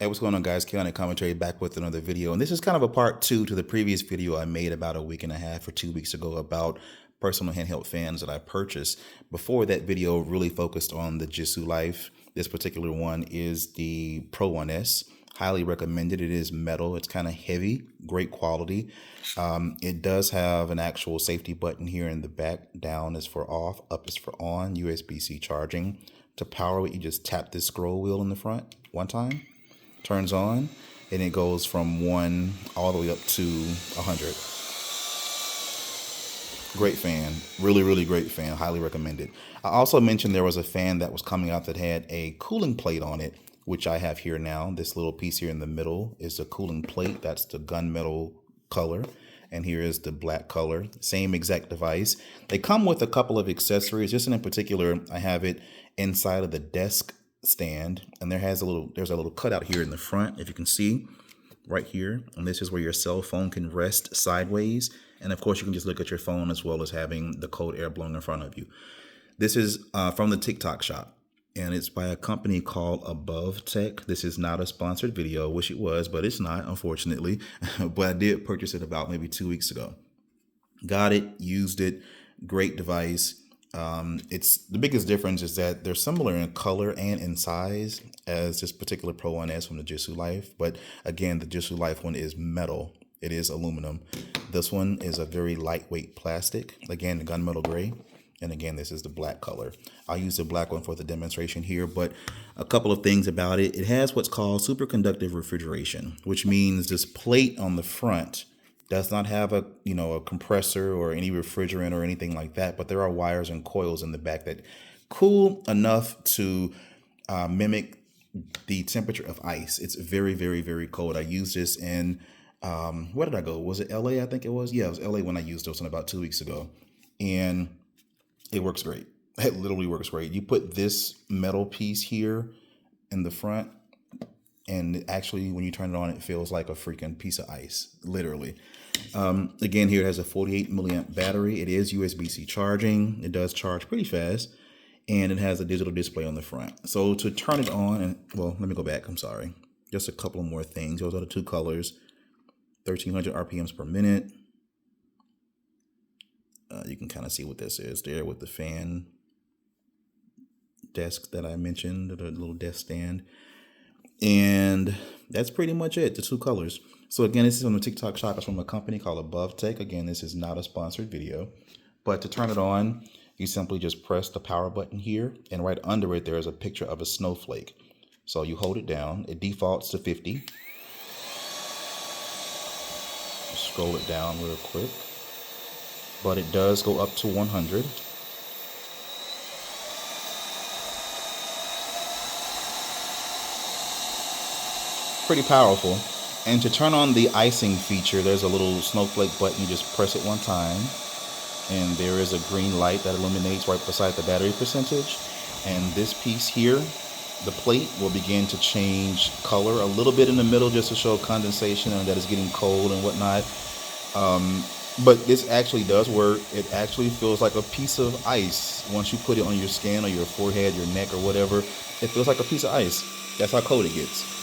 Hey, what's going on, guys? Ka-Onic commentary back with another video. And this is kind of a part two to the previous video I made about a week and a half or 2 weeks ago about personal handheld fans that I purchased. Before that video really focused on the Jisoo Life. This particular one is the Pro 1S. Highly recommended. It is metal. It's kind of heavy, great quality. It does have an actual safety button here in the back. Down is for off, up is for on, USB-C charging. To power it, you just tap this scroll wheel in the front one time. Turns on, and it goes from 1 all the way up to 100. Great fan, really great fan, highly recommended. I also mentioned there was a fan that was coming out that had a cooling plate on it, which I have here now. This little piece here in the middle is the cooling plate. That's the gunmetal color, and here is the black color. Same exact device. They come with a couple of accessories. Just in particular, I have it inside of the desk stand, and there's a little cutout here in the front, if you can see right here, and this is where your cell phone can rest sideways, and of course you can just look at your phone as well as having the cold air blowing in front of you. This is from the TikTok shop, and it's by a company called AboveTEK. This is not a sponsored video. I wish it was, but it's not, unfortunately. But I did purchase it about maybe 2 weeks ago. Got it, used it, great device. It's the biggest difference is that they're similar in color and in size as this particular Pro 1S from the Jisoo Life. But again, the Jisoo Life one is metal. It is aluminum. This one is a very lightweight plastic. Again, the gunmetal gray. And again, this is the black color. I'll use the black one for the demonstration here, but a couple of things about it. It has what's called superconductive refrigeration, which means this plate on the front does not have a compressor or any refrigerant or anything like that, but there are wires and coils in the back that cool enough to mimic the temperature of ice. It's very cold. I used this in, where did I go? Was it LA? I think it was. Yeah, it was LA when I used this one about 2 weeks ago. And it works great. It literally works great. You put this metal piece here in the front, and actually when you turn it on, it feels like a freaking piece of ice, literally. Again, here it has a 48 milliamp battery. It is USB-C charging. It does charge pretty fast, and it has a digital display on the front. So to turn it on, and well, let me go back. I'm sorry. Just a couple more things. Those are the two colors. 1300 RPMs per minute. You can kind of see what this is there with the fan desk that I mentioned, the little desk stand. And that's pretty much it, the two colors. So again, this is on the TikTok shop. It's from a company called AboveTEK. Again, this is not a sponsored video. But to turn it on, you simply just press the power button here. And right under it, there is a picture of a snowflake. So you hold it down. It defaults to 50. Scroll it down real quick. But it does go up to 100. Pretty powerful. And to turn on the icing feature, there's a little snowflake button. You just press it one time, and there is a green light that illuminates right beside the battery percentage. And this piece here, the plate, will begin to change color a little bit in the middle just to show condensation and that it's getting cold and whatnot. But this actually does work. It actually feels like a piece of ice. Once you put it on your skin or your forehead, your neck or whatever, it feels like a piece of ice. That's how cold it gets.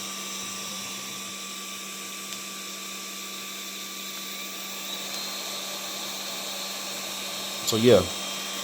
So yeah,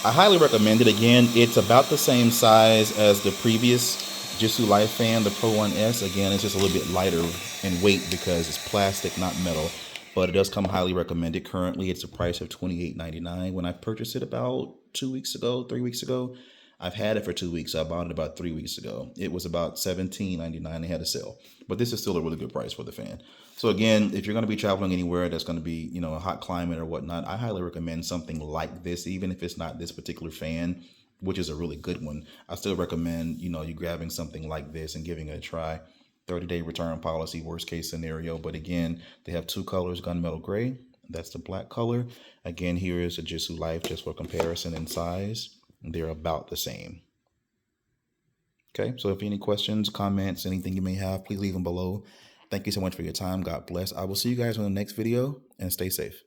I highly recommend it. Again, it's about the same size as the previous Jisoo Life fan, the Pro 1S. Again, it's just a little bit lighter in weight because it's plastic, not metal. But it does come highly recommended. Currently, it's a price of $28.99. When I purchased it about 2 weeks ago, 3 weeks ago, I've had it for 2 weeks. I bought it about 3 weeks ago. It was about $17.99. They had a sale. But this is still a really good price for the fan. So again, if you're going to be traveling anywhere that's going to be, a hot climate or whatnot, I highly recommend something like this, even if it's not this particular fan, which is a really good one. I still recommend, you grabbing something like this and giving it a try. 30-day return policy, worst case scenario. But again, they have two colors, gunmetal gray. That's the black color. Again, here is a Jisoo Life just for comparison in size. They're about the same. Okay, so if any questions, comments, anything you may have, please leave them below. Thank you so much for your time. God bless. I will see you guys on the next video, and stay safe.